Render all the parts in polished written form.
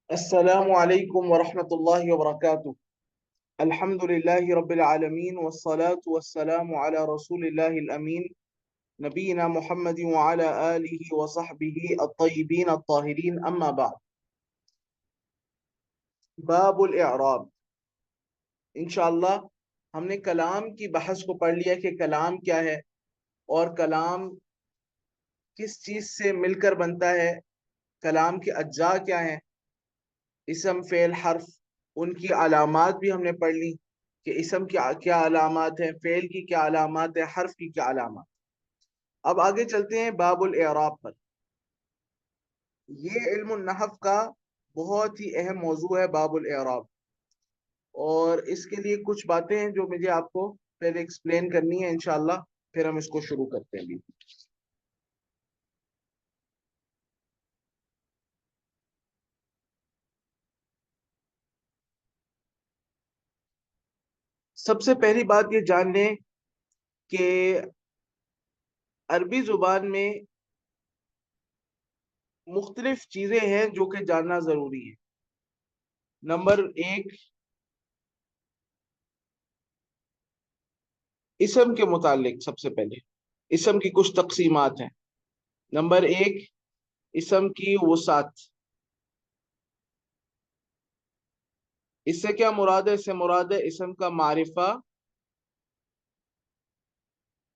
السلام علیکم ورحمۃ اللہ وبرکاتہ۔ الحمد للہ رب العالمین والصلاة والسلام علی رسول اللہ الامین نبینا محمد وعلی آلہ وصحبہ الطیبین الطاہرین، اما بعد۔ باب الاعراب۔ انشاءاللہ ہم نے کلام کی بحث کو پڑھ لیا کہ کلام کیا ہے اور کلام کس چیز سے مل کر بنتا ہے، کلام کے اجزاء کیا ہیں، اسم فعل حرف، ان کی علامات بھی ہم نے پڑھ لی کہ اسم کی کیا علامات ہیں، فعل کی کیا علامات ہیں، حرف کی کیا علامات۔ اب آگے چلتے ہیں باب الاعراب پر۔ یہ علم النحو کا بہت ہی اہم موضوع ہے باب الاعراب، اور اس کے لیے کچھ باتیں ہیں جو مجھے آپ کو پہلے ایکسپلین کرنی ہے انشاءاللہ، پھر ہم اس کو شروع کرتے ہیں۔ سب سے پہلی بات یہ جان لیں کہ عربی زبان میں مختلف چیزیں ہیں جو کہ جاننا ضروری ہے۔ نمبر ایک، اسم کے متعلق سب سے پہلے اسم کی کچھ تقسیمات ہیں۔ نمبر ایک، اسم کی وسعت۔ اس سے کیا مراد ہے؟ اس سے مراد ہے اسم کا معرفہ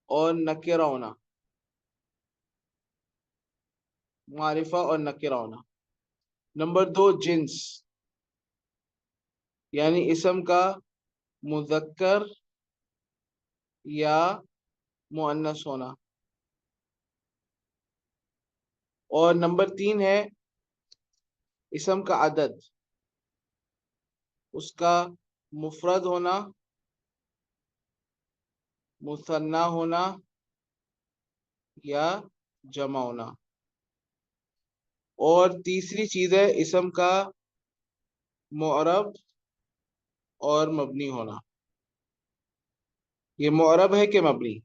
اور نکرہ ہونا، معرفہ اور نکرہ ہونا۔ نمبر دو، جنس، یعنی اسم کا مذکر یا مؤنث ہونا۔ اور نمبر تین ہے اسم کا عدد، اس کا مفرد ہونا، مثنی ہونا یا جمع ہونا۔ اور تیسری چیز ہے اسم کا معرب اور مبنی ہونا۔ یہ معرب ہے کہ مبنی؟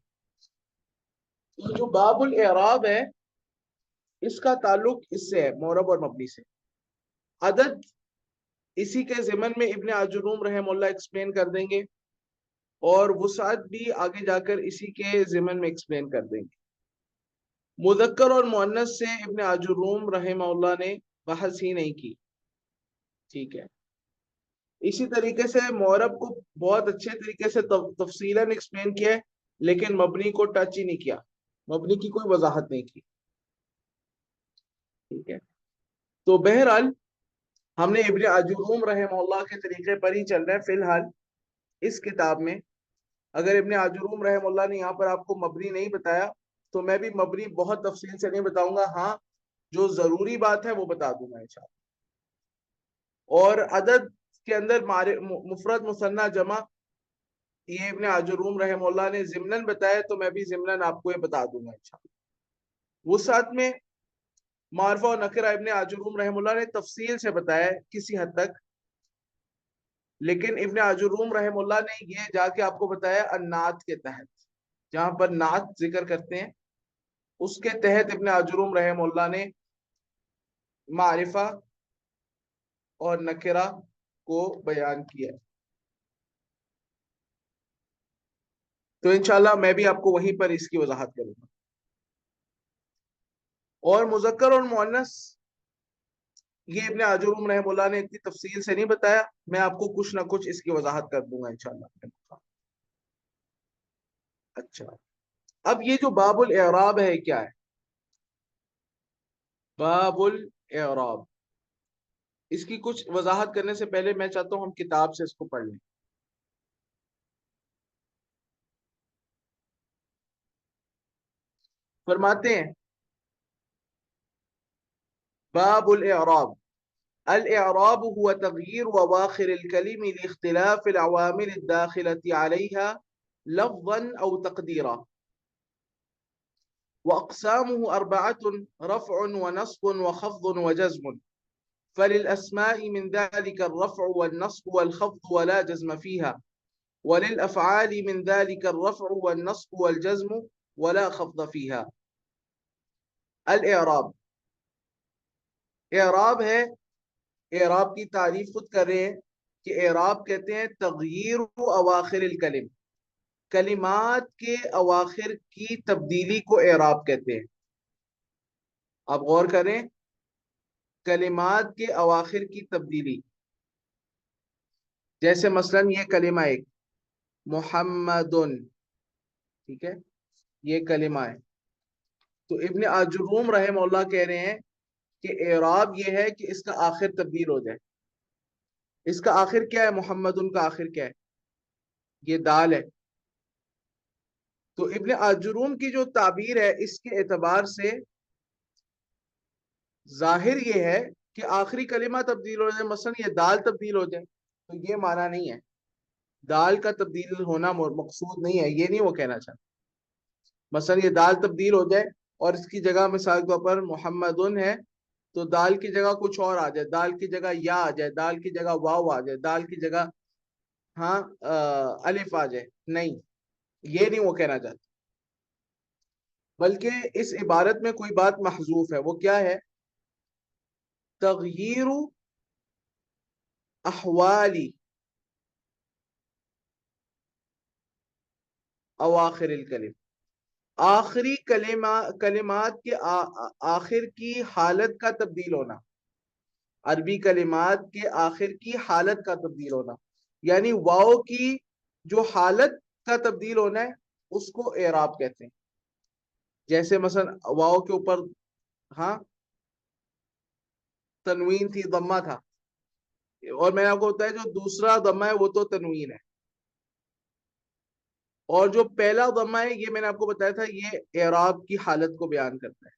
تو جو باب الاعراب ہے اس کا تعلق اس سے ہے، معرب اور مبنی سے۔ عدد اسی کے ضمن میں ابن عجروم رحم اللہ ایکسپلین کر دیں گے، اور وسعت بھی آگے جا کر اسی کے ضمن میں ایکسپلین کر دیں گے۔ مذکر اور مؤنث سے ابن عجروم رحمہ اللہ نے بحث ہی نہیں کی، ٹھیک ہے۔ اسی طریقے سے معرب کو بہت اچھے طریقے سے تفصیلاً ایکسپلین کیا ہے، لیکن مبنی کو ٹچ ہی نہیں کیا، مبنی کی کوئی وضاحت نہیں کی، ٹھیک ہے۔ تو بہرحال ہم نے ابن عجروم رحمہ اللہ کے طریقے پر ہی چل رہے ہیں فی الحال اس کتاب میں۔ اگر ابن عجروم رحمہ اللہ نے یہاں پر آپ کو مبنی نہیں بتایا تو میں بھی مبنی بہت تفصیل سے نہیں بتاؤں گا، ہاں جو ضروری بات ہے وہ بتا دوں گا انشاءاللہ۔ اور عدد کے اندر مفرد، مثنی، جمع، یہ ابن عجروم رحمہ اللہ نے ضمناً بتایا، تو میں بھی ضمناً آپ کو یہ بتا دوں گا انشاءاللہ۔ وسعت میں معرفہ و نکرہ ابن عجروم رحمہ اللہ نے تفصیل سے بتایا کسی حد تک، لیکن ابن عجروم رحمہ اللہ نے یہ جا کے آپ کو بتایا النعت کے تحت، جہاں پر نعت ذکر کرتے ہیں اس کے تحت ابن عجروم رحمہ اللہ نے معرفہ اور نکرہ کو بیان کیا۔ تو انشاءاللہ میں بھی آپ کو وہیں پر اس کی وضاحت کروں گا۔ اور مذکر اور مؤنث یہ ابن عجروم رحمہ اللہ نے اتنی تفصیل سے نہیں بتایا، میں آپ کو کچھ نہ کچھ اس کی وضاحت کر دوں گا انشاءاللہ۔ اچھا، اب یہ جو باب الاعراب ہے کیا ہے؟ باب الاعراب، اس کی کچھ وضاحت کرنے سے پہلے میں چاہتا ہوں ہم کتاب سے اس کو پڑھ لیں۔ فرماتے ہیں باب الاعراب: الاعراب هو تغيير أواخر الكلم لاختلاف العوامل الداخلة عليها لفظا أو تقديرا، وأقسامه أربعة: رفع ونصب وخفض وجزم، فللأسماء من ذلك الرفع والنصب والخفض ولا جزم فيها، وللأفعال من ذلك الرفع والنصب والجزم ولا خفض فيها۔ الاعراب، اعراب ہے اعراب کی تعریف خود کر رہے ہیں کہ اعراب کہتے ہیں تغییر اواخر الکلم، کلمات کے اواخر کی تبدیلی کو اعراب کہتے ہیں. آپ غور کریں، کلمات کے اواخر کی تبدیلی، جیسے مثلا یہ کلمہ ایک محمدن، ٹھیک ہے، یہ کلمہ ہے. تو ابن آجروم رحمہ اللہ کہہ رہے ہیں کہ اعراب یہ ہے کہ اس کا آخر تبدیل ہو جائے. اس کا آخر کیا ہے؟ محمدن کا آخر کیا ہے؟ یہ دال ہے. تو ابن آجروم کی جو تعبیر ہے اس کے اعتبار سے ظاہر یہ ہے کہ آخری کلمہ تبدیل ہو جائے، مثلا یہ دال تبدیل ہو جائے، تو یہ معنی نہیں ہے. دال کا تبدیل ہونا مقصود نہیں ہے، یہ نہیں وہ کہنا چاہتا. مثلا یہ دال تبدیل ہو جائے اور اس کی جگہ مثال کے طور پر محمدن ہے، تو دال کی جگہ کچھ اور آ جائے، دال کی جگہ یا آ جائے، دال کی جگہ واو آ جائے، دال کی جگہ ہاں الف آ جائے، نہیں، یہ نہیں وہ کہنا چاہتا. بلکہ اس عبارت میں کوئی بات محذوف ہے. وہ کیا ہے؟ تغییر احوالی اواخر الکلم، آخری کلمات کے آخر کی حالت کا تبدیل ہونا، عربی کلمات کے آخر کی حالت کا تبدیل ہونا، یعنی واو کی جو حالت کا تبدیل ہونا ہے اس کو اعراب کہتے ہیں. جیسے مثلا واو کے اوپر ہاں تنوین تھی، ضمہ تھا، اور میں نے آپ کو بتایا جو دوسرا ضمہ ہے وہ تو تنوین ہے، اور جو پہلا ضمہ ہے یہ میں نے آپ کو بتایا تھا یہ اعراب کی حالت کو بیان کرتا ہے.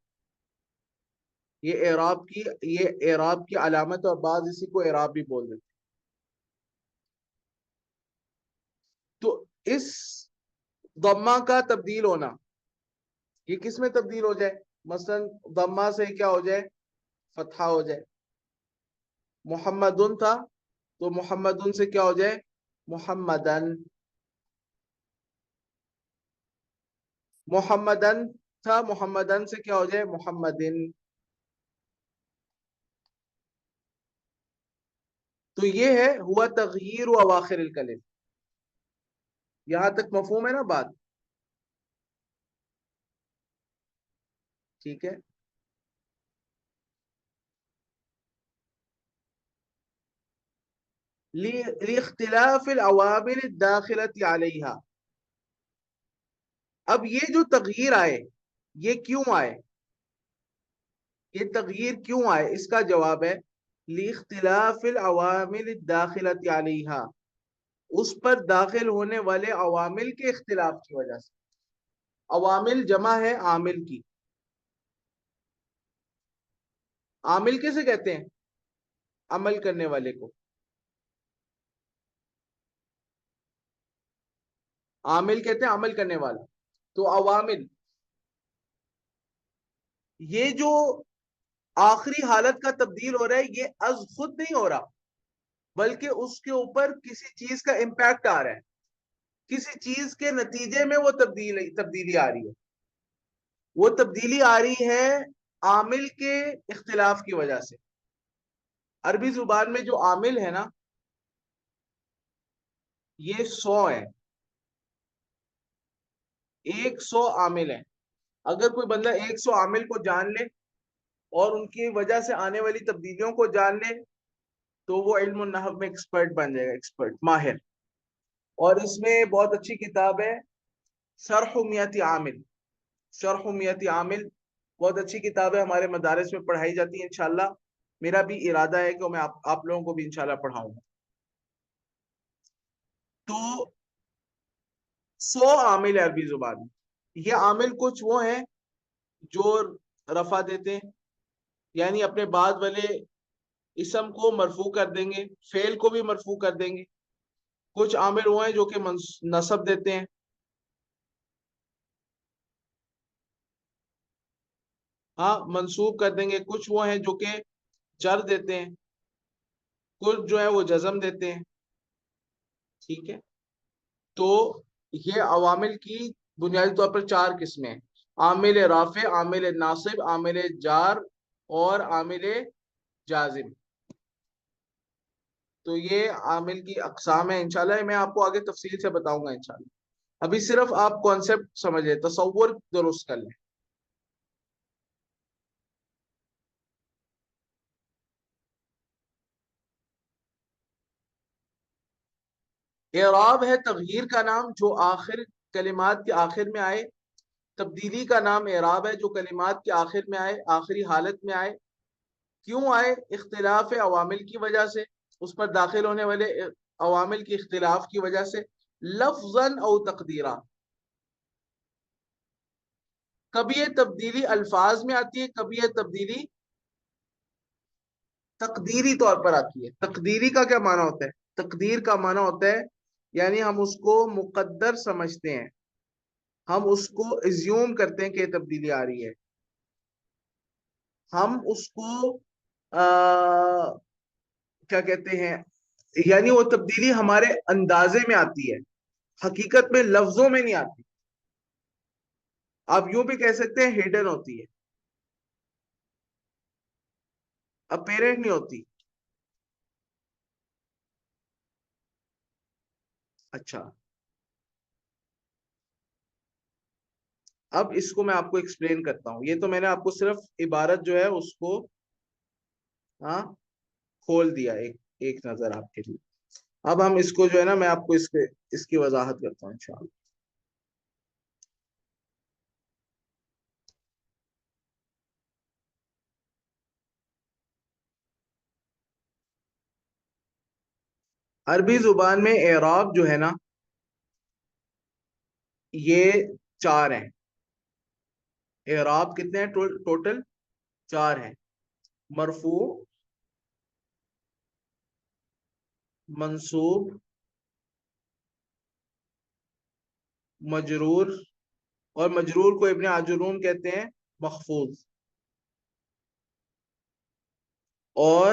یہ اعراب کی علامت، اور بعض اسی کو اعراب بھی بول دیتے. تو اس ضمہ کا تبدیل ہونا، یہ کس میں تبدیل ہو جائے؟ مثلا ضمہ سے کیا ہو جائے؟ فتحہ ہو جائے. محمدن تھا تو محمدن سے کیا ہو جائے؟ محمدن. محمدن تھا، محمدن سے کیا ہو جائے؟ محمدن. تو یہ ہے ہوا تغییر و اواخر الکلم. یہاں تک مفہوم ہے نا بات؟ ٹھیک ہے. لاختلاف العوامل الداخلة علیہا. اب یہ جو تغییر آئے یہ کیوں آئے؟ یہ تغییر کیوں آئے؟ اس کا جواب ہے لاختلاف العوامل الداخلة علیہا، اس پر داخل ہونے والے عوامل کے اختلاف کی وجہ سے. عوامل جمع ہے عامل کی. عامل کیسے کہتے ہیں؟ عمل کرنے والے کو. عامل کہتے ہیں عمل کرنے والا. تو عوامل، یہ جو آخری حالت کا تبدیل ہو رہا ہے یہ از خود نہیں ہو رہا، بلکہ اس کے اوپر کسی چیز کا امپیکٹ آ رہا ہے، کسی چیز کے نتیجے میں وہ تبدیلی آ رہی ہے. وہ تبدیلی آ رہی ہے عامل کے اختلاف کی وجہ سے. عربی زبان میں جو عامل ہے نا یہ 100 ہے، 100 عامل ہیں. اگر کوئی بندہ 100 عامل کو جان لے اور ان کی وجہ سے آنے والی تبدیلیوں کو جان لے تو وہ علم النحو میں ایکسپرٹ بن جائے گا، ایکسپرٹ، ماہر. اور اس میں بہت اچھی کتاب ہے شرح میت عامل. شرح میت عامل بہت اچھی کتاب ہے، ہمارے مدارس میں پڑھائی جاتی ہے. انشاءاللہ میرا بھی ارادہ ہے کہ میں آپ لوگوں کو بھی انشاءاللہ پڑھاؤں گا. تو 100 عامل ہے عربی زبان میں. یہ عامل کچھ وہ ہیں جو رفع دیتے ہیں، یعنی اپنے بعد والے اسم کو مرفوع کر دیں گے، فعل کو بھی مرفوع کر دیں گے. کچھ عامل وہ ہیں جو کہ نصب دیتے ہیں، ہاں منصوب کر دیں گے. کچھ وہ ہیں جو کہ جر دیتے ہیں، کچھ جو ہے وہ جزم دیتے ہیں. ٹھیک ہے. تو یہ عوامل کی بنیادی طور پر 4 قسمیں ہیں: عامل رافع، عامل ناصب، عامل جار اور عامل جازم. تو یہ عامل کی اقسام ہے، انشاءاللہ میں آپ کو آگے تفصیل سے بتاؤں گا انشاءاللہ. ابھی صرف آپ کانسیپٹ سمجھیں، تصور درست کر لیں. اعراب ہے تغییر کا نام جو آخر کلمات کے آخر میں آئے. تبدیلی کا نام اعراب ہے جو کلمات کے آخر میں آئے، آخری حالت میں آئے. کیوں آئے؟ اختلاف عوامل کی وجہ سے، اس پر داخل ہونے والے عوامل کی اختلاف کی وجہ سے. لفظاً او تقدیرا، کبھی یہ تبدیلی الفاظ میں آتی ہے، کبھی یہ تبدیلی تقدیری طور پر آتی ہے. تقدیری کا کیا معنی ہوتا ہے؟ تقدیر کا معنی ہوتا ہے یعنی ہم اس کو مقدر سمجھتے ہیں، ہم اس کو ایزیوم کرتے ہیں کہ یہ تبدیلی آ رہی ہے. ہم اس کو کیا کہتے ہیں، یعنی وہ تبدیلی ہمارے اندازے میں آتی ہے، حقیقت میں لفظوں میں نہیں آتی. آپ یوں بھی کہہ سکتے ہیں ہڈن ہوتی ہے، اپیرنٹ نہیں ہوتی. اچھا، اب اس کو میں آپ کو ایکسپلین کرتا ہوں. یہ تو میں نے آپ کو صرف عبارت جو ہے اس کو ہاں کھول دیا ایک ایک نظر آپ کے لیے. اب ہم اس کو جو ہے نا، میں آپ کو اس کی وضاحت کرتا ہوں انشاءاللہ. عربی زبان میں اعراب جو ہے نا، یہ چار ہیں. اعراب کتنے ہیں ٹوٹل؟ چار ہیں. مرفوع، منصوب، مجرور، اور مجرور کو ابن عجلون کہتے ہیں مخفوض، اور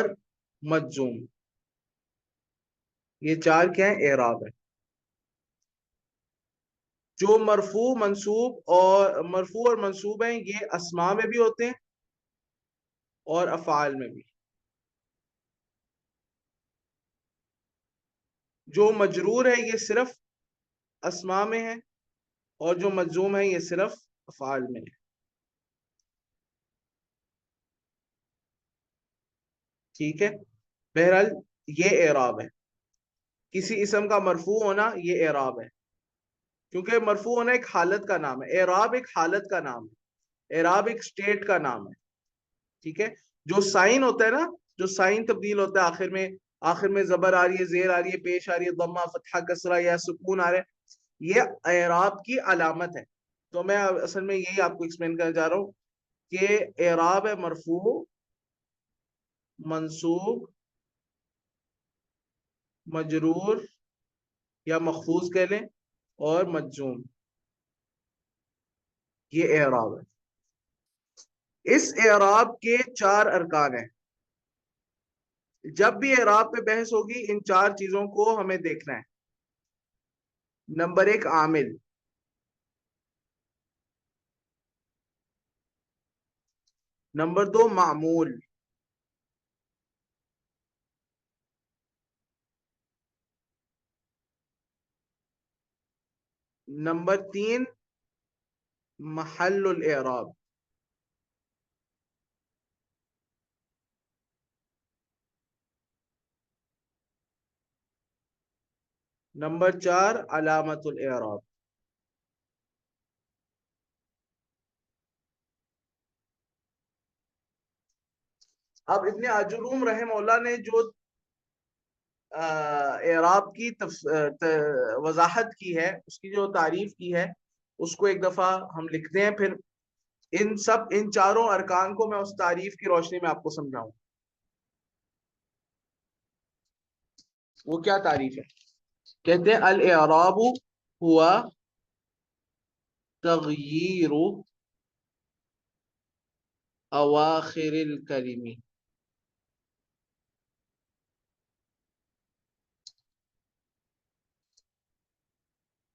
مجزوم. یہ چار کیا ہیں؟ اعراب ہے. جو مرفوع اور منصوب ہیں یہ اسماء میں بھی ہوتے ہیں اور افعال میں بھی. جو مجرور ہے یہ صرف اسماء میں ہے، اور جو مجزوم ہے یہ صرف افعال میں ہے. ٹھیک ہے، بہرحال یہ اعراب ہے. کسی اسم کا مرفوع ہونا یہ اعراب ہے، کیونکہ مرفوع ہونا ایک حالت کا نام ہے. اعراب ایک حالت کا نام ہے، اعراب ایک اسٹیٹ کا نام ہے. ٹھیک ہے، جو سائن ہوتا ہے نا، جو سائن تبدیل ہوتا ہے آخر میں، آخر میں زبر آ رہی ہے، زیر آ رہی ہے، پیش آ رہی ہے، ضمہ، فتحہ، کسرہ یا سکون آ رہا ہے، یہ اعراب کی علامت ہے. تو میں اصل میں یہی آپ کو ایکسپلین کرنا چاہ رہا ہوں کہ اعراب ہے مرفوع، منصوب، مجرور یا مخفوض کہہ لیں، اور مجزوم. یہ اعراب ہے. اس اعراب کے چار ارکان ہیں. جب بھی اعراب پہ بحث ہوگی ان چار چیزوں کو ہمیں دیکھنا ہے. نمبر ایک، عامل. نمبر دو، معمول. نمبر تین، محل الاعراب. نمبر چار، علامت الاعراب. اب ابن عجروم رحم اللہ نے جو اعراب کی وضاحت کی ہے، اس کی جو تعریف کی ہے، اس کو ایک دفعہ ہم لکھتے ہیں، پھر ان چاروں ارکان کو میں اس تعریف کی روشنی میں آپ کو سمجھاؤں. وہ کیا تعریف ہے؟ کہتے ہیں الاعراب ہوا تغییر اواخر الکلم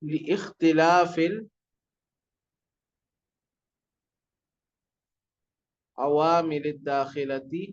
لاختلاف العوامل الداخلة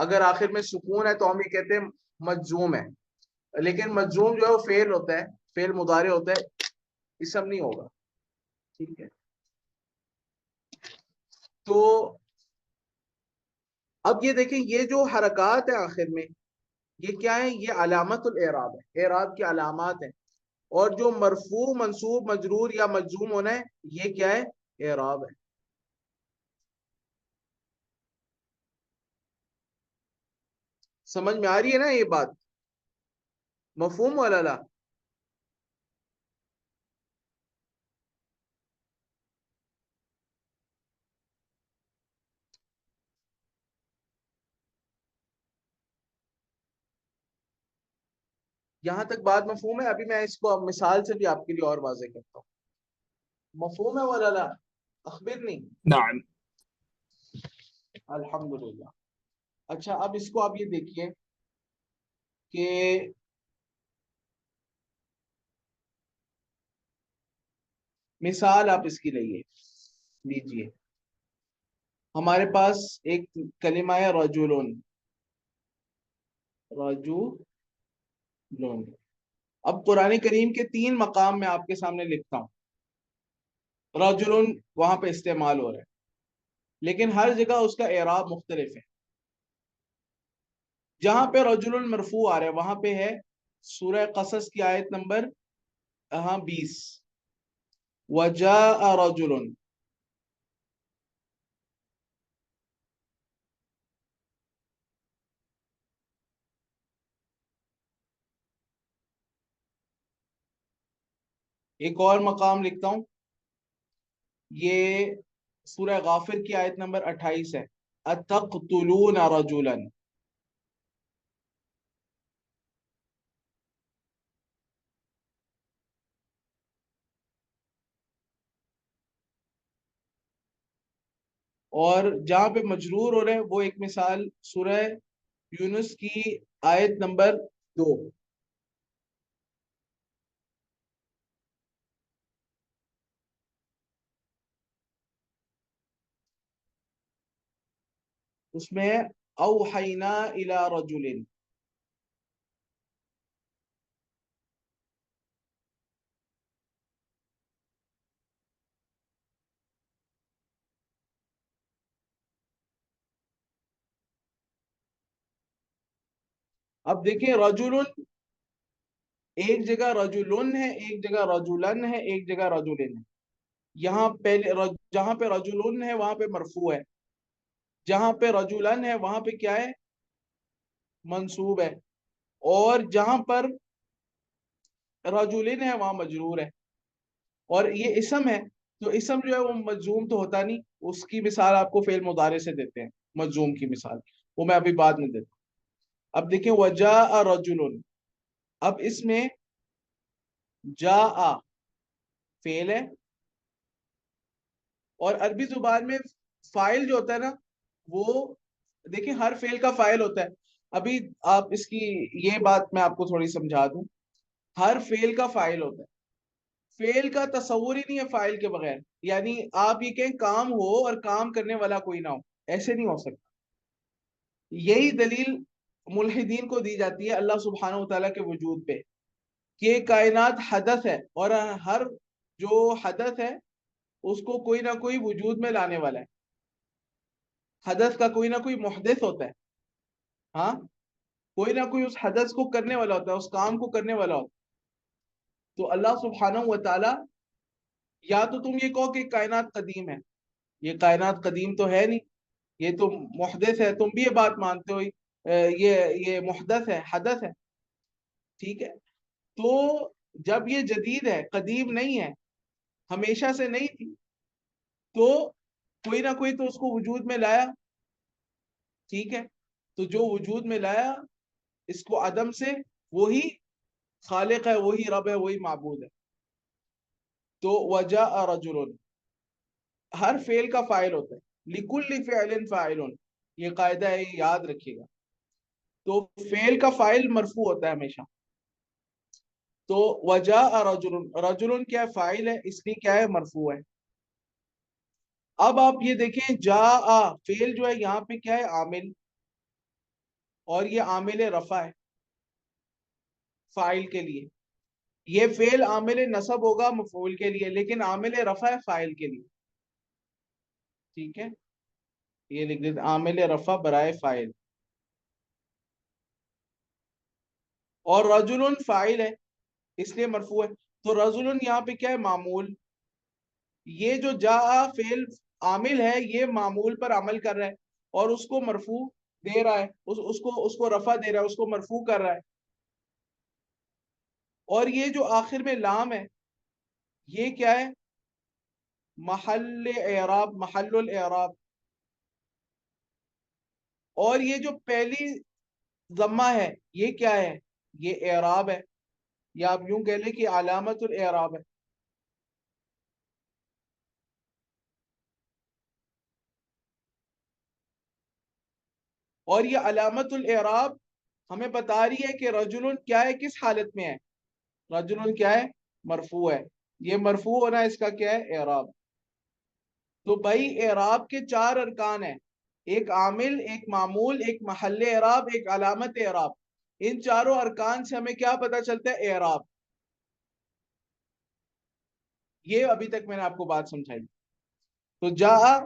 اگر آخر میں سکون ہے تو ہم یہ کہتے ہیں مجزوم ہے، لیکن مجزوم جو ہے وہ فعل ہوتا ہے، فعل مضارع ہوتا ہے، اسم نہیں ہوگا، ٹھیک ہے؟ تو اب یہ دیکھیں یہ جو حرکات ہیں آخر میں یہ کیا ہے؟ یہ علامت الاعراب ہے، اعراب کی علامات ہیں، اور جو مرفوع منصوب مجرور یا مجزوم ہونا ہے یہ کیا ہے؟ اعراب ہے۔ سمجھ میں آ رہی ہے نا یہ بات؟ مفہوم والا لا؟ یہاں تک بات مفہوم ہے؟ ابھی میں اس کو اب مثال سے بھی آپ کے لیے اور واضح کرتا ہوں۔ مفہوم ہے والا لا؟ اخبرنی۔ نعم. الحمدللہ۔ اچھا اب اس کو آپ یہ دیکھیے کہ مثال آپ اس کی لیجیے۔ ہمارے پاس ایک کلمہ ہے رجلن، رجلن۔ اب قرآن کریم کے 3 مقام میں آپ کے سامنے لکھتا ہوں، رجلن وہاں پہ استعمال ہو رہا ہے، لیکن ہر جگہ اس کا اعراب مختلف ہے۔ جہاں پہ رجل مرفوع آ رہا ہے وہاں پہ ہے سورہ قصص کی آیت نمبر 20، وجاء رجل۔ ایک اور مقام لکھتا ہوں، یہ سورہ غافر کی آیت نمبر 28 ہے، اتقتلون رجلا۔ اور جہاں پہ مجرور ہو رہے ہیں وہ ایک مثال سورہ یونس کی آیت نمبر 2، اس میں اوحینا الی رجل۔ اب دیکھیں رجل ایک جگہ رجلن ہے، ایک جگہ رجلن ہے، ایک جگہ رجلن ہے۔ یہاں پہلے جہاں پہ رجلن ہے وہاں پہ مرفوع ہے، جہاں پہ رجلن ہے وہاں پہ کیا ہے؟ منصوب ہے، اور جہاں پر رجلن ہے وہاں مجرور ہے، اور یہ اسم ہے تو اسم جو ہے وہ مجزوم تو ہوتا نہیں، اس کی مثال آپ کو فعل مضارع سے دیتے ہیں، مجزوم کی مثال وہ میں ابھی بعد میں دیتا ہوں۔ اب دیکھیں وجاء رجل، اب اس میں جاء فعل ہے، اور عربی زبان میں فاعل جو ہوتا ہے نا وہ دیکھیں ہر فعل کا فاعل ہوتا ہے۔ ابھی آپ اس کی یہ بات میں آپ کو تھوڑی سمجھا دوں، ہر فعل کا فاعل ہوتا ہے، فعل کا تصور ہی نہیں ہے فاعل کے بغیر، یعنی آپ یہ کہیں کام ہو اور کام کرنے والا کوئی نہ ہو، ایسے نہیں ہو سکتا۔ یہی دلیل ملحدین کو دی جاتی ہے اللہ سبحانہ و تعالیٰ کے وجود پہ، کہ کائنات حدث ہے، اور ہر جو حدث ہے اس کو کوئی نہ کوئی وجود میں لانے والا ہے، حدث کا کوئی نہ کوئی محدث ہوتا ہے، ہاں کوئی نہ کوئی اس حدث کو کرنے والا ہوتا ہے، اس کام کو کرنے والا ہوتا ہے۔ تو اللہ سبحانہ و تعالیٰ، یا تو تم یہ کہو کہ کائنات قدیم ہے، یہ کائنات قدیم تو ہے نہیں، یہ تو محدث ہے، تم بھی یہ بات مانتے ہو، یہ محدث ہے، حدث ہے، ٹھیک ہے؟ تو جب یہ جدید ہے، قدیم نہیں ہے، ہمیشہ سے نہیں تھی، تو کوئی نہ کوئی تو اس کو وجود میں لایا، ٹھیک ہے؟ تو جو وجود میں لایا اس کو عدم سے، وہی خالق ہے، وہی رب ہے، وہی معبود ہے۔ تو وجاء رجل ہر فعل کا فاعل ہوتا ہے، لکل فعل فاعل، یہ قاعدہ ہے، یاد رکھیے گا۔ تو فعل کا فاعل مرفوع ہوتا ہے ہمیشہ، تو وجاء رجل، رجل کیا ہے؟ فاعل ہے، اس لیے کیا ہے؟ مرفوع ہے۔ اب آپ یہ دیکھیں جاء فعل جو ہے یہاں پہ کیا ہے؟ عامل، اور یہ عامل رفع ہے فاعل کے لیے. یہ فعل عامل نصب ہوگا مفعول کے لیے، لیکن عامل رفع ہے فاعل کے لیے. ٹھیک ہے، یہ لکھ دیتے عامل رفع برائے فاعل. اور رجل فاعل ہے اس لیے مرفوع ہے. تو رجل یہاں پہ کیا ہے؟ معمول. یہ جو جا فعل عامل ہے یہ معمول پر عمل کر رہا ہے اور اس کو مرفوع دے رہا ہے، اس کو رفع دے رہا ہے، اس کو مرفوع کر رہا ہے. اور یہ جو آخر میں لام ہے یہ کیا ہے؟ محل اعراب، محل الاعراب. اور یہ جو پہلی ضمہ ہے یہ کیا ہے؟ یہ اعراب ہے، یا آپ یوں کہہ لیں کہ علامت الاعراب ہے. اور یہ علامت الاعراب ہمیں بتا رہی ہے کہ رجل کیا ہے، کس حالت میں ہے. رجل کیا ہے؟ مرفوع ہے. یہ مرفوع ہونا اس کا کیا ہے؟ اعراب. تو بھائی اعراب کے چار ارکان ہیں، ایک عامل، ایک معمول، ایک محل اعراب، ایک علامت اعراب. ان چاروں ارکان سے ہمیں کیا پتا چلتا ہے؟ اعراب. یہ ابھی تک میں نے آپ کو بات سمجھائی. تو جاء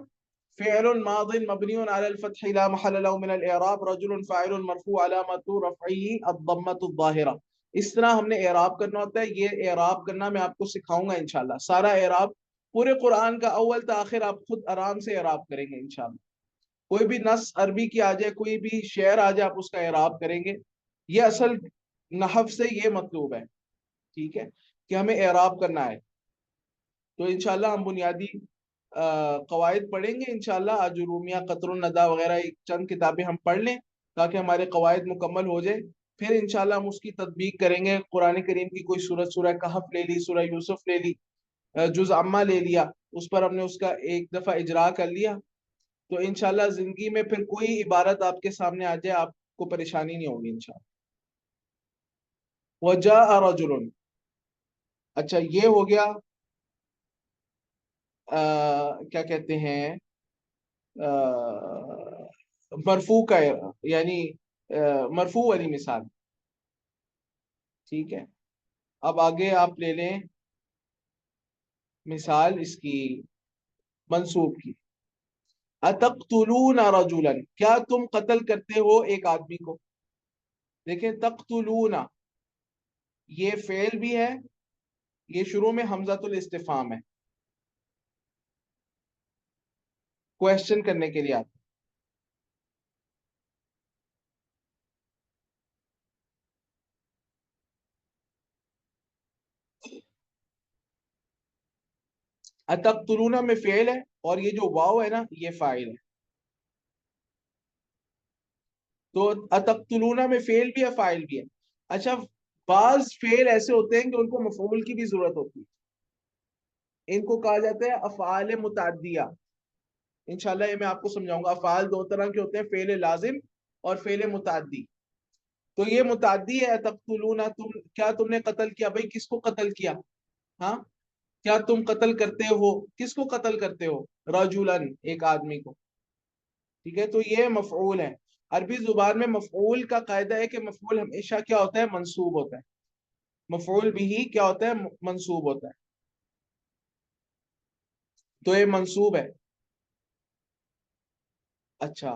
فعل ماض مبني على الفتح لا محل له من الاعراب، رجل فاعل مرفوع علامة رفعه الضمة الظاهرة. اس طرح ہم نے اعراب کرنا ہوتا ہے. یہ اعراب کرنا میں آپ کو سکھاؤں گا انشاءاللہ. سارا اعراب پورے قرآن کا اول تا آخر آپ خود آرام سے اعراب کریں گے انشاءاللہ. کوئی بھی نص عربی کی آ جائے، کوئی بھی شعر آ جائے، آپ اس کا اعراب کریں گے. یہ اصل نحو سے یہ مطلوب ہے. ٹھیک ہے کہ ہمیں اعراب کرنا ہے. تو انشاءاللہ ہم بنیادی قواعد پڑھیں گے انشاءاللہ. اجرومیہ، قطر الندى وغیرہ چند کتابیں ہم پڑھ لیں تاکہ ہمارے قواعد مکمل ہو جائے. پھر انشاءاللہ ہم اس کی تطبیق کریں گے. قرآن کریم کی کوئی سورت، سورہ کہف لے لی، سورہ یوسف لے لی، جز عامہ لے لیا، اس پر ہم نے اس کا ایک دفعہ اجرا کر لیا، تو انشاءاللہ زندگی میں پھر کوئی عبارت آپ کے سامنے آ جائے آپ کو پریشانی نہیں ہوگی انشاءاللہ. وجاء رجل. اچھا یہ ہو گیا کیا کہتے ہیں مرفوع کا، یعنی مرفوع والی مثال. ٹھیک ہے، اب آگے آپ لے لیں مثال اس کی منصوب کی. اتقتلون رجلا، کیا تم قتل کرتے ہو ایک آدمی کو. دیکھیں تقتلون یہ فعل بھی ہے، یہ شروع میں حمزۃ الاستفہام ہے، کوشچن کرنے کے لیے آتا. اتقتلون میں فعل ہے اور یہ جو واو ہے نا یہ فاعل ہے. تو اتقتلون میں فعل بھی ہے فاعل بھی ہے. اچھا بعض فعل ایسے ہوتے ہیں کہ ان کو مفعول کی بھی ضرورت ہوتی ہے، ان کو کہا جاتا ہے افعال متعدیہ. انشاءاللہ یہ میں آپ کو سمجھاؤں گا. افعال دو طرح کے ہوتے ہیں، فعل لازم اور فعل متعدی. تو یہ متعدی ہے. تقتلون کیا تم نے قتل کیا. بھائی کس کو قتل کیا؟ ہاں کیا تم قتل کرتے ہو، کس کو قتل کرتے ہو؟ رجولن ایک آدمی کو. ٹھیک ہے، تو یہ مفعول ہے. عربی زبان میں مفعول کا قاعدہ ہے کہ مفعول ہمیشہ کیا ہوتا ہے؟ منصوب ہوتا ہے. مفعول بھی کیا ہوتا ہے؟ منصوب ہوتا ہے. تو یہ منصوب ہے. اچھا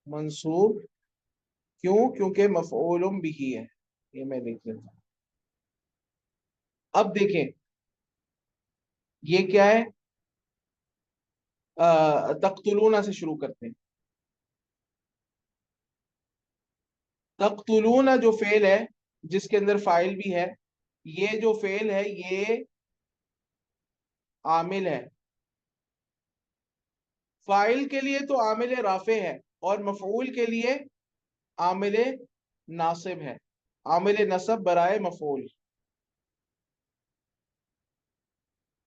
منصوب کیوں؟ کیونکہ مفعول بھی ہے. یہ میں دیکھ لیتا ہوں. اب دیکھیں یہ کیا ہے. تقتلون سے شروع کرتے ہیں. تقتلون جو فعل ہے جس کے اندر فاعل بھی ہے، یہ جو فعل ہے یہ عامل ہے. فاعل کے لیے تو عامل رافع ہے اور مفعول کے لیے عامل ناصب ہے. عامل نصب برائے مفعول.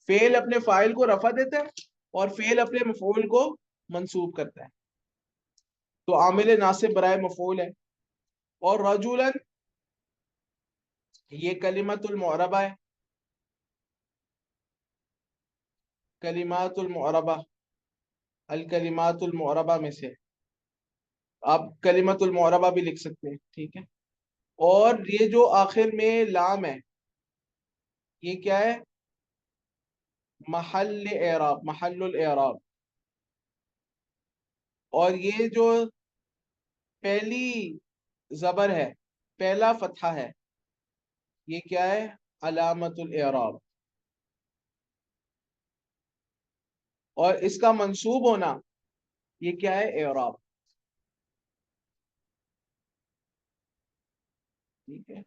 فعل اپنے فاعل کو رفع دیتا ہے اور فعل اپنے مفعول کو منصوب کرتا ہے. تو عامل ناصب برائے مفعول ہے. اور رجولن یہ کلمت المعربہ ہے، کلمات المعربہ، الکلمات المعربہ میں سے. آپ کلمت المعربہ بھی لکھ سکتے ہیں، ٹھیک ہے. اور یہ جو آخر میں لام ہے، یہ کیا ہے؟ محل اعراب، محل الاعراب. اور یہ جو پہلی زبر ہے، پہلا فتحہ ہے، یہ کیا ہے؟ علامت الاعراب. اور اس کا منصوب ہونا، یہ کیا ہے؟ اعراب. ٹھیک ہے.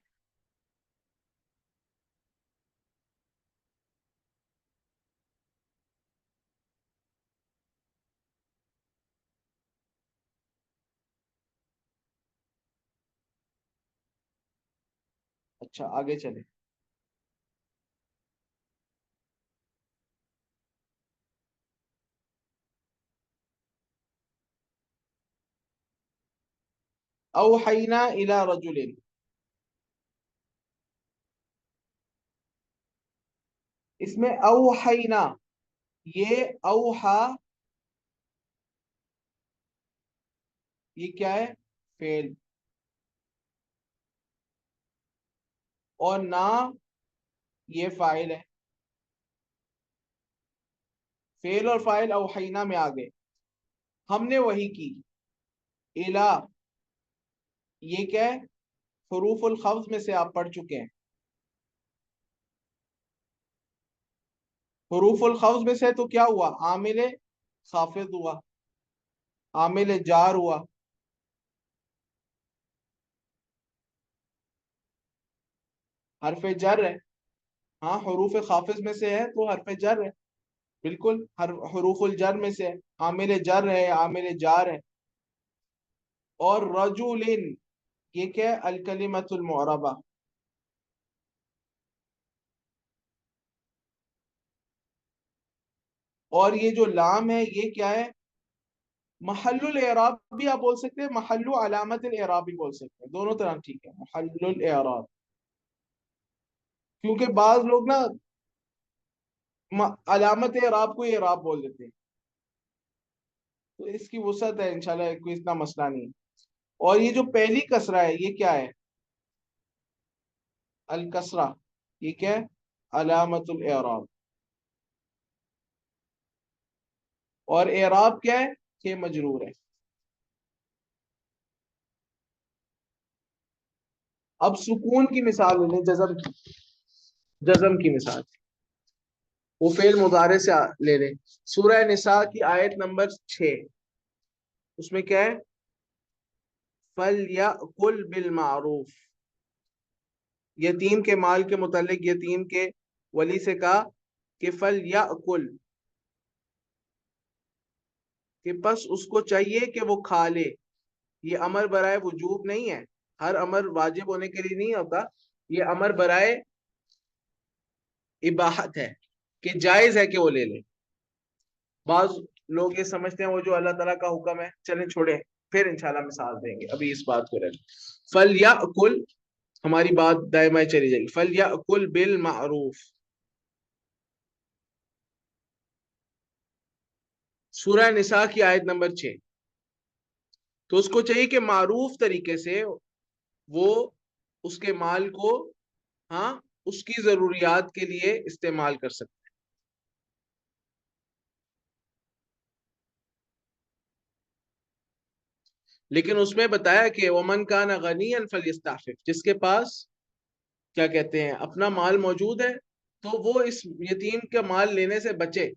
اچھا آگے چلے. اوحینا الی رجل، اس میں اوحینا، یہ اوحا، یہ کیا ہے؟ فعل. اور نا، یہ فاعل ہے. فعل اور فاعل اوحینا میں آگے. ہم نے وہی کی. الا، یہ کیا ہے؟ حروف الخفض میں سے آپ پڑھ چکے ہیں. حروف الخفض میں سے تو کیا ہوا؟ عامل خافض ہوا، عامل جار ہوا. حرف جر ہے. ہاں حروف خافض میں سے ہے تو حرف جر ہے. بالکل حروف الجر میں سے ہے. عامل جر ہے، عامل جار ہے. اور رجولن، یہ کیا ہے؟ الکلمۃ المعربہ. اور یہ جو لام ہے، یہ کیا ہے؟ محل الاعراب بھی آپ بول سکتے ہیں، محل علامت الاعراب بھی بول سکتے ہیں، دونوں طرح ٹھیک ہے. محل الاعراب، کیونکہ بعض لوگ نا علامت اعراب کو اعراب بول دیتے ہیں، تو اس کی وسعت ہے انشاءاللہ، کوئی اتنا مسئلہ نہیں. اور یہ جو پہلی کسرہ ہے، یہ کیا ہے؟ الکسرہ، یہ کیا ہے؟ علامت الاعراب. اور اعراب کیا ہے؟ کہ مجرور ہے. اب سکون کی مثال لے لیں، جزم کی. جزم کی مثال وہ فعل مضارع سے لے لیں. سورہ نساء کی آیت نمبر 6، اس میں کیا ہے؟ فَلْيَأْكُلْ بِالْمَعْرُوفِ. یتیم کے مال کے متعلق یتیم کے ولی سے کہا کہ فَلْيَأْكُلْ، کہ بس اس کو چاہیے کہ وہ کھا لے. یہ امر برائے وجوب نہیں ہے، ہر امر واجب ہونے کے لیے نہیں ہوتا. یہ امر برائے اباحت ہے، کہ جائز ہے کہ وہ لے لے. بعض لوگ یہ سمجھتے ہیں وہ جو اللہ تعالیٰ کا حکم ہے، چلیں چھوڑیں، پھر انشاءاللہ مثال دیں گے، ابھی اس بات کو رہیں. فَلْيَأْكُلْ، ہماری بات دائمہ چلی جائے گی. فَلْيَأْكُلْ بِالْمَعْرُوفِ، سورہ نساء کی آیت نمبر 6. تو اس کو چاہیے کہ معروف طریقے سے وہ اس کے مال کو، ہاں، اس کی ضروریات کے لیے استعمال کر سکتے. لیکن اس میں بتایا کہ ومن کان غنیا فلیستعفف، جس کے پاس کیا کہتے ہیں اپنا مال موجود ہے تو وہ اس یتیم کا مال لینے سے بچے،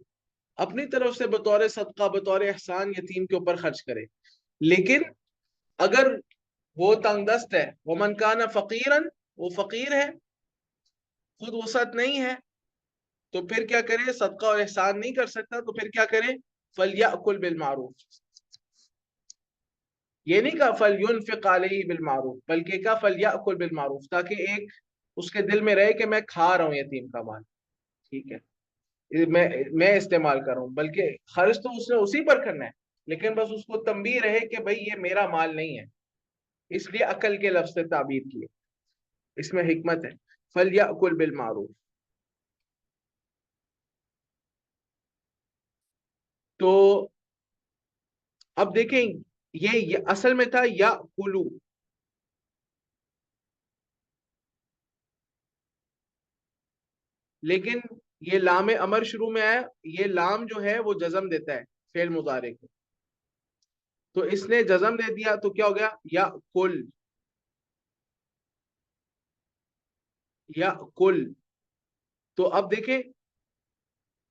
اپنی طرف سے بطور صدقہ، بطور احسان یتیم کے اوپر خرچ کرے. لیکن اگر وہ تنگ دست ہے، ومن کان فقیرا، وہ فقیر ہے، خود وسعت نہیں ہے، تو پھر کیا کرے؟ صدقہ اور احسان نہیں کر سکتا، تو پھر کیا کرے؟ فلیأکل بالمعروف. یہ نہیں کہا فَلْيُنْفِقْ عَلَيْهِ بِالْمَعْرُوفِ، بلکہ کہا فَلْيَأْكُلْ بِالْمَعْرُوفِ، تاکہ ایک اس کے دل میں رہے کہ میں کھا رہا ہوں یتیم کا مال، ٹھیک ہے، میں استعمال کر رہا ہوں. بلکہ خرچ تو اس نے اسی پر کرنا ہے، لیکن بس اس کو تنبیہ رہے کہ بھائی یہ میرا مال نہیں ہے، اس لیے عقل کے لفظ سے تعبیر کیے. اس میں حکمت ہے. فَلْيَأْكُلْ بِالْمَعْرُوفِ. تو اب دیکھیں یہ اصل میں تھا یا کلو، لیکن یہ لام امر شروع میں آیا، یہ لام جو ہے وہ جزم دیتا ہے فعل مضارع کو، تو اس نے جزم دے دیا تو کیا ہو گیا یا کل، یا کل۔ تو اب دیکھیں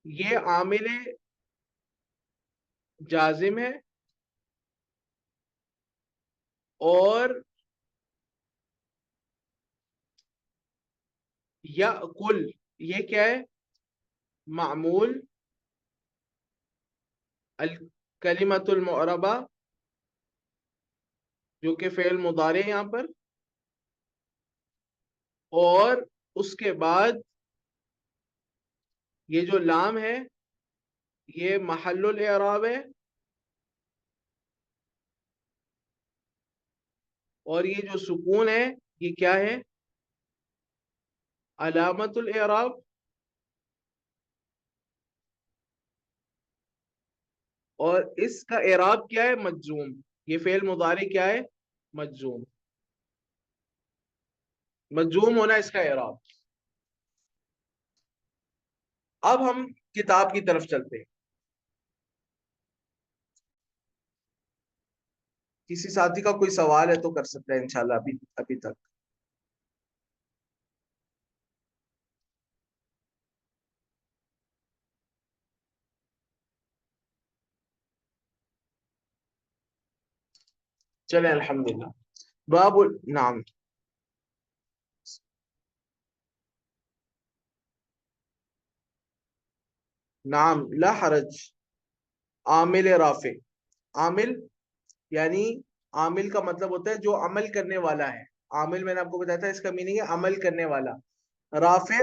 یہ عامل جازم ہے، اور یا کل یہ کیا ہے، معمول الکلمۃ المعربہ جو کہ فعل مضارع ہے یہاں پر، اور اس کے بعد یہ جو لام ہے یہ محل الاعراب ہے، اور یہ جو سکون ہے یہ کیا ہے، علامت الاعراب، اور اس کا اعراب کیا ہے، مجزوم۔ یہ فعل مضارع کیا ہے، مجزوم، مجزوم ہونا اس کا اعراب۔ اب ہم کتاب کی طرف چلتے ہیں، کسی ساتھی کا کوئی سوال ہے تو کر سکتا ہے انشاءاللہ ابھی تک۔ چلیں الحمدللہ۔ باب نام، نام لا حرج، عامل رافع، عامل یعنی عامل کا مطلب ہوتا ہے جو عمل کرنے والا ہے، عامل میں نے آپ کو بتایا تھا اس کا میننگ ہے عمل کرنے والا، رافع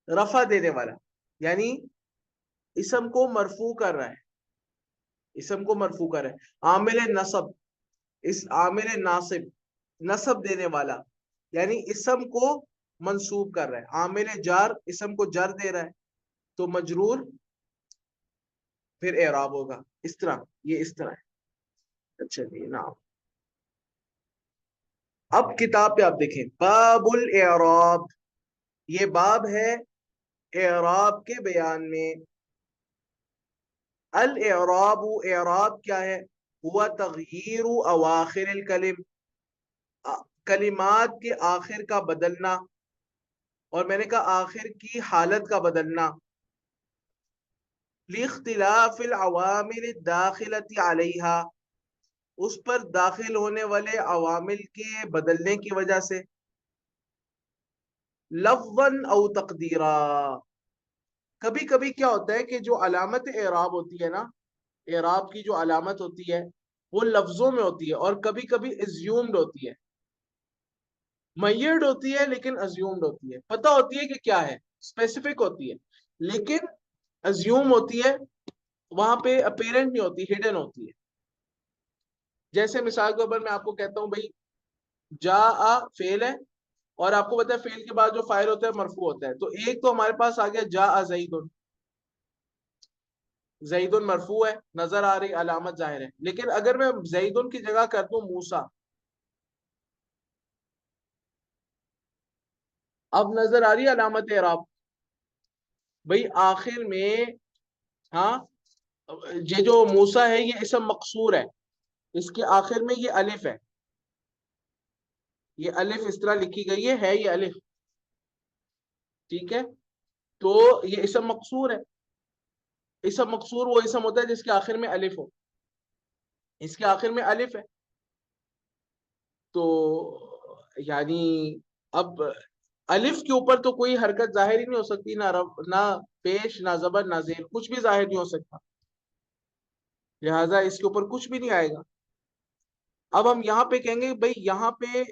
رفع دینے والا، یعنی اسم کو مرفوع کر رہا ہے، اسم کو مرفوع کر رہا ہے۔ عامل نصب، اس عامل ناصب نصب دینے والا، یعنی اسم کو منصوب کر رہا ہے۔ عامل جار اسم کو جر دے رہا ہے، تو مجرور پھر اعراب ہوگا اس طرح، یہ اس طرح ہے۔ اچھا جی نام، اب کتاب پہ آپ دیکھیں باب الاعراب، یہ باب ہے اعراب کے بیان میں۔ الاعراب، اعراب کیا ہے، ہوا تغییر اواخر الکلم، کلمات کے آخر کا بدلنا، اور میں نے کہا آخر کی حالت کا بدلنا، لاختلاف العوامل الداخلۃ علیہا، اس پر داخل ہونے والے عوامل کے بدلنے کی وجہ سے، لفظا او تقدیرا، کبھی کبھی کیا ہوتا ہے کہ جو علامت اعراب ہوتی ہے نا، اعراب کی جو علامت ہوتی ہے وہ لفظوں میں ہوتی ہے، اور کبھی کبھی ازیومڈ ہوتی ہے، میڈ ہوتی ہے لیکن ازیومڈ ہوتی ہے، پتہ ہوتی ہے کہ کیا ہے، اسپیسیفک ہوتی ہے لیکن ازیوم ہوتی ہے، وہاں پہ اپیرنٹ نہیں ہوتی، ہڈن ہوتی ہے۔ جیسے مثال کے طور پر میں آپ کو کہتا ہوں بھائی جا فعل ہے، اور آپ کو پتا ہے فعل کے بعد جو فاعل ہوتا ہے مرفوع ہوتا ہے، تو ایک تو ہمارے پاس آ گیا جا زید، زید مرفوع ہے، نظر آ رہی علامت ظاہر ہے، لیکن اگر میں زید کی جگہ کر دوں موسیٰ، اب نظر آ رہی علامت اعراب، بھائی آخر میں، ہاں یہ جو موسیٰ ہے یہ اسم مقصور ہے، اس کے آخر میں یہ الف ہے، یہ الف اس طرح لکھی گئی ہے یہ الف، ٹھیک ہے، تو یہ اسم مقصور ہے، اسم مقصور وہ اسم ہوتا ہے جس کے آخر میں الف ہو، اس کے آخر میں الف ہے، تو یعنی اب الف کے اوپر تو کوئی حرکت ظاہر ہی نہیں ہو سکتی، نہ پیش، نہ زبر، نہ زیر، کچھ بھی ظاہر نہیں ہو سکتا، لہذا اس کے اوپر کچھ بھی نہیں آئے گا۔ اب ہم یہاں پہ کہیں گے بھائی یہاں پہ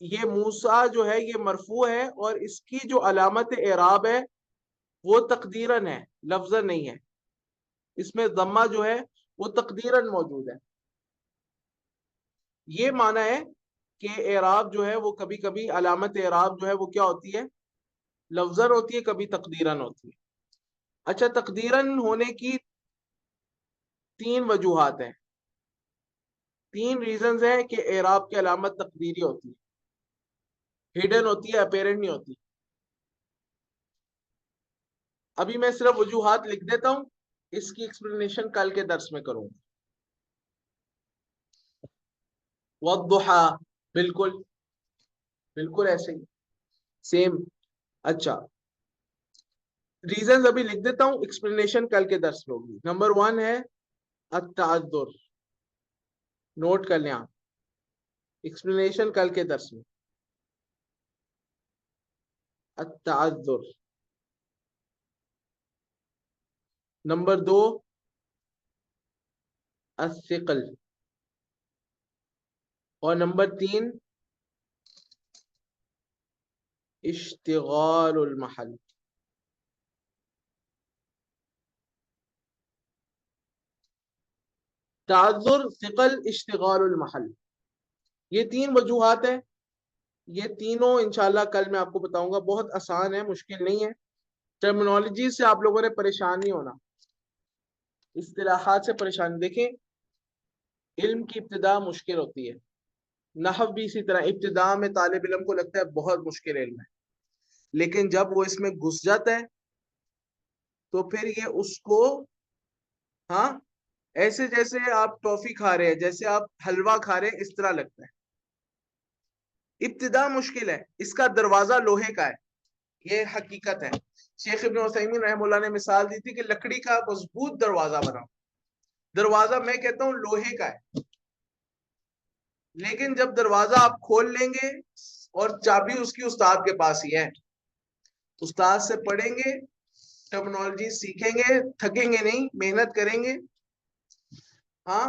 یہ موسیٰ جو ہے یہ مرفوع ہے، اور اس کی جو علامت اعراب ہے وہ تقدیرن ہے، لفظاً نہیں ہے، اس میں ضمہ جو ہے وہ تقدیرن موجود ہے۔ یہ معنی ہے کہ اعراب جو ہے وہ کبھی کبھی علامت اعراب جو ہے وہ کیا ہوتی ہے، لفظاً ہوتی ہے، کبھی تقدیرن ہوتی ہے۔ اچھا، تقدیرن ہونے کی تین وجوہات ہیں، 3 ریزنز ہیں کہ اعراب کی علامت تقدیری ہوتی ہے، ہڈن ہوتی ہے، اپیرنٹ نہیں ہوتی. ابھی میں صرف وجوہات لکھ دیتا ہوں، اس کی ایکسپلینیشن کل کے درس میں کروں. والضحا، بالکل بالکل ایسے ہی سیم. اچھا، ریزنز ابھی لکھ دیتا ہوں، ایکسپلینیشن کل کے درس میں ہوگی. نمبر 1 ہے التعذر، نوٹ کر لیں آپ، ایکسپلینیشن کل کے درس میں. التعذر. نمبر 2 الثقل. اور نمبر 3 اشتغال المحل. تعذر، ثقل، اشتغال المحل، یہ 3 وجوہات ہیں. یہ تینوں انشاءاللہ کل میں آپ کو بتاؤں گا. بہت آسان ہے، مشکل نہیں ہے. ٹرمینالوجی سے آپ لوگوں نے پریشان نہیں ہونا، اصطلاحات سے پریشان. دیکھیں، علم کی ابتدا مشکل ہوتی ہے، نحو بھی اسی طرح. ابتدا میں طالب علم کو لگتا ہے بہت مشکل علم ہے، لیکن جب وہ اس میں گھس جاتا ہے تو پھر یہ اس کو، ہاں، ایسے جیسے آپ ٹافی کھا رہے ہیں، جیسے آپ حلوہ کھا رہے ہیں، اس طرح لگتا ہے. ابتدا مشکل ہے، اس کا دروازہ لوہے کا ہے، یہ حقیقت ہے. شیخ ابن عثیمین رحمہ اللہ نے مثال دی تھی کہ لکڑی کا مضبوط دروازہ بناؤ. دروازہ میں کہتا ہوں لوہے کا ہے، لیکن جب دروازہ آپ کھول لیں گے، اور چابی اس کی استاد کے پاس ہی ہے، استاد سے پڑھیں گے، ٹرمینالوجی سیکھیں گے، تھکیں گے نہیں، محنت کریں گے. ہاں،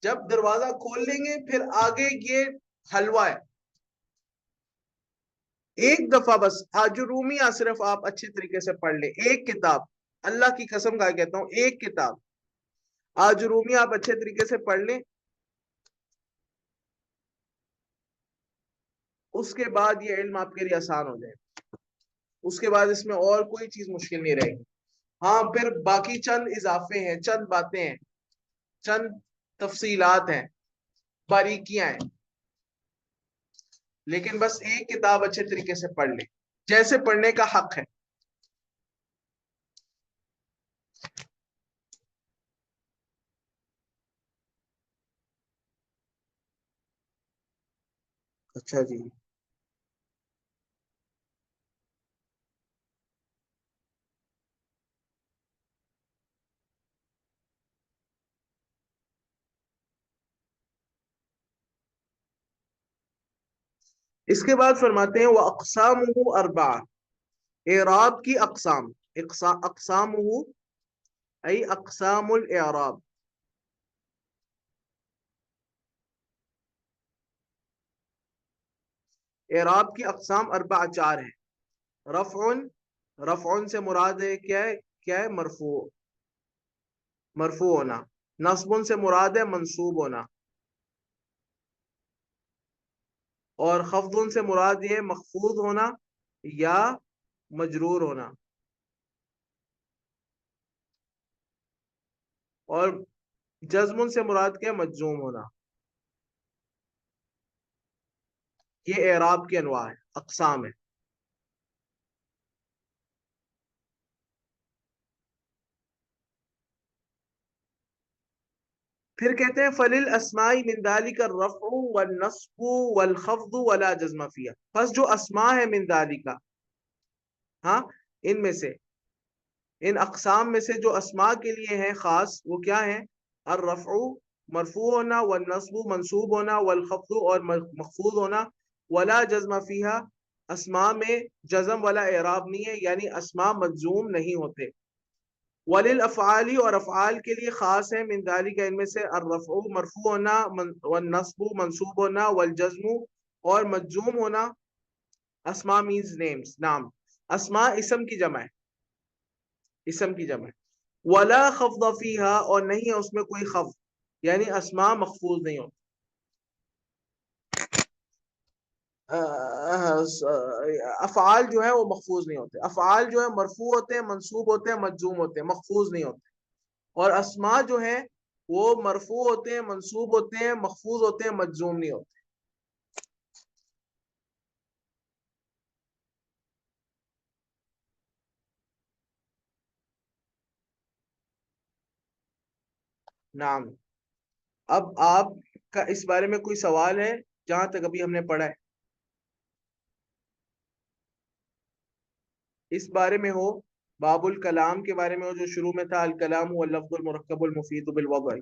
جب دروازہ کھول لیں گے پھر آگے یہ حلوہ ہے. ایک دفعہ بس آجرومیہ صرف آپ اچھے طریقے سے پڑھ لیں، ایک کتاب، اللہ کی قسم کا کہتا ہوں، ایک کتاب آجرومیہ آپ اچھے طریقے سے پڑھ لیں، اس کے بعد یہ علم آپ کے لیے آسان ہو جائے. اس کے بعد اس میں اور کوئی چیز مشکل نہیں رہے گی. ہاں، پھر باقی چند اضافے ہیں، چند باتیں ہیں، چند تفصیلات ہیں، باریکیاں ہیں، لیکن بس ایک کتاب اچھے طریقے سے پڑھ لیں جیسے پڑھنے کا حق ہے. اچھا جی، اس کے بعد فرماتے ہیں وہ اقسام اربع، اعراب کی اقسام. اقسام ای اقسام الاعراب. اعراب کی اقسام اربع، 4 ہیں. رفع، رفع سے مراد ہے کیا ہے؟ کیا ہے؟ مرفوع، مرفوع ہونا. نصب سے مراد ہے منصوب ہونا. اور خفض سے مراد یہ مخفوض ہونا یا مجرور ہونا. اور جزم سے مراد کیا؟ مجزوم ہونا. یہ اعراب کی انواع ہے، اقسام ہے. پھر کہتے ہیں فلیل اسمائی من ذالک الرفع والنصب والخفض ولا جزم فیہ. بس جو اسماء ہے من ذالک، ہاں، ان میں سے، ان اقسام میں سے جو اسماء کے لیے ہیں خاص، وہ کیا ہیں؟ الرفع، مرفوع ہونا، والنصب، منصوب ہونا، والخفض، اور مخفوض ہونا، ولا جزم فیہا، اسماء میں جزم والا اعراب نہیں ہے، یعنی اسماء مجزوم نہیں ہوتے. وللافعال، اور افعال کے لیے خاص ہے، من ذالک، ان میں سے، الرفع، مرفوع ہونا، والنصب، منصوب ہونا، والجزم، اور مجزوم ہونا. اسماء means names، نام. اسماء اسم کی جمع ہے، اسم کی جمع ہے. ولا خفض فیہا، اور نہیں ہے اس میں کوئی خفض، یعنی اسماء مخفوظ نہیں ہوتی. افعال جو ہے وہ محفوظ نہیں ہوتے. افعال جو ہے مرفوع ہوتے ہیں، منصوب ہوتے ہیں، مجزوم ہوتے ہیں، محفوظ نہیں ہوتے. اور اسماء جو ہے وہ مرفوع ہوتے ہیں، منصوب ہوتے ہیں، مخفوض ہوتے ہیں، مجزوم نہیں ہوتے. نام. اب آپ کا اس بارے میں کوئی سوال ہے جہاں تک ابھی ہم نے پڑھا ہے اس بارے میں ہو؟ باب الکلام کے بارے میں ہو جو شروع میں تھا، الکلام هو اللفظ المرکب المفید بالوضع،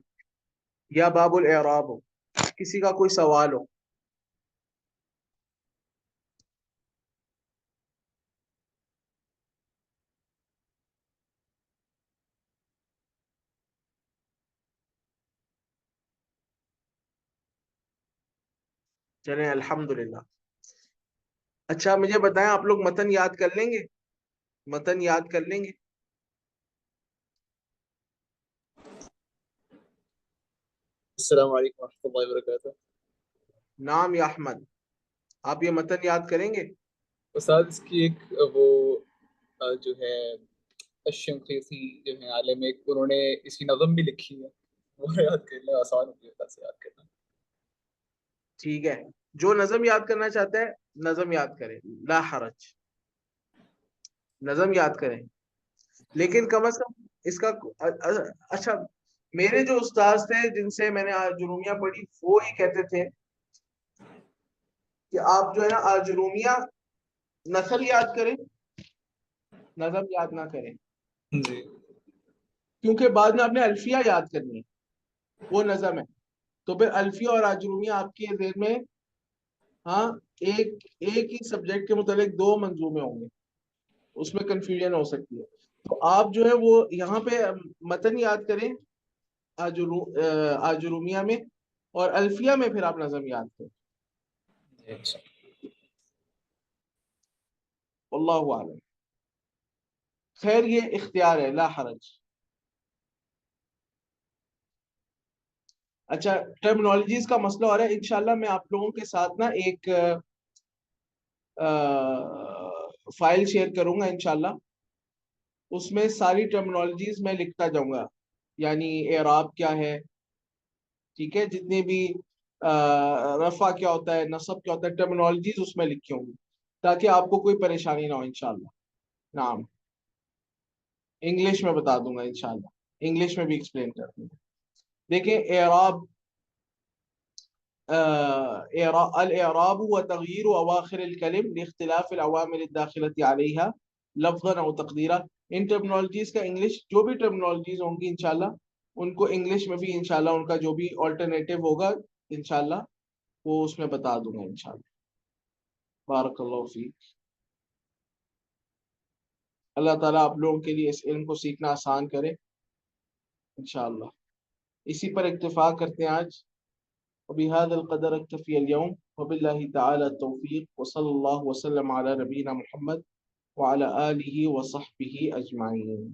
یا باب الاعراب ہو، کسی کا کوئی سوال ہو؟ چلیں الحمدللہ. اچھا مجھے بتائیں، آپ لوگ متن یاد کر لیں گے؟ متن یاد کر لیں گے؟ السلام علیکم ورحمۃ اللہ وبرکاتہ. نام یا احمد، آپ یہ متن یاد کریں گے؟ استاد اس کی ایک وہ جو ہے الشنقیطی جو ہے عالم، ایک انہوں نے اس کی نظم بھی لکھی ہے، وہ یاد کرنا آسان ہوتی ہے سے یاد کرنا. ٹھیک ہے، جو نظم یاد کرنا چاہتا ہے نظم یاد کرے، لا حرج، نظم یاد کریں. لیکن کم از کم اس کا اچھا، میرے جو استاذ تھے جن سے میں نے آجرومیہ پڑھی وہ یہ کہتے تھے کہ آپ جو ہے نا آجرومیہ نسل یاد کریں، نظم یاد نہ کریں، جی کیونکہ بعد میں آپ نے الفیہ یاد کرنی ہے، وہ نظم ہے. تو پھر الفیہ اور آجرومیہ آپ کے ذہن میں، ہاں، ایک ہی سبجیکٹ کے متعلق دو منظومے ہوں گے، اس میں کنفیوژن ہو سکتی ہے. تو آپ جو ہے وہ یہاں پہ متن یاد کریں آجرومیہ میں، اور الفیہ میں پھر آپ نظم یاد کریں. اچھا. اللہ عالم. خیر یہ اختیار ہے، لا حرج. اچھا ٹرمنالوجیز کا مسئلہ ہو رہا ہے، انشاءاللہ میں آپ لوگوں کے ساتھ نا ایک فائل شیئر کروں گا انشاءاللہ، اس میں ساری ٹرمنالوجیز میں لکھتا جاؤں گا، یعنی اعراب کیا ہے، ٹھیک ہے، جتنے بھی رفع کیا ہوتا ہے، نصب کیا ہوتا ہے، ٹرمنالوجیز اس میں لکھی ہوں گی تاکہ آپ کو کوئی پریشانی نہ ہو انشاءاللہ. نام انگلش میں بتا دوں گا انشاءاللہ، انگلش میں بھی ایکسپلین کر دوں گا. دیکھیں اعراب، الاعراب وتغيير اواخر الكلم لاختلاف العوامل الداخله عليها لفظا او تقديرا. ان ٹرمنالوجیز کا انگلش، جو بھی ٹرمنالوجیز ہوں گی انشاءاللہ ان کو انگلش میں بھی انشاءاللہ ان کا جو بھی آلٹرنیٹو ہوگا انشاءاللہ وہ اس میں بتا دوں گا انشاءاللہ. بارک اللہ فیک. اللہ تعالیٰ آپ لوگوں کے لیے اس علم کو سیکھنا آسان کرے انشاءاللہ. اسی پر اکتفا کرتے ہیں آج. وبهذا القدر اكتفي اليوم، وبالله تعالى التوفيق، وصلى الله وسلم على نبينا محمد وعلى آله وصحبه أجمعين.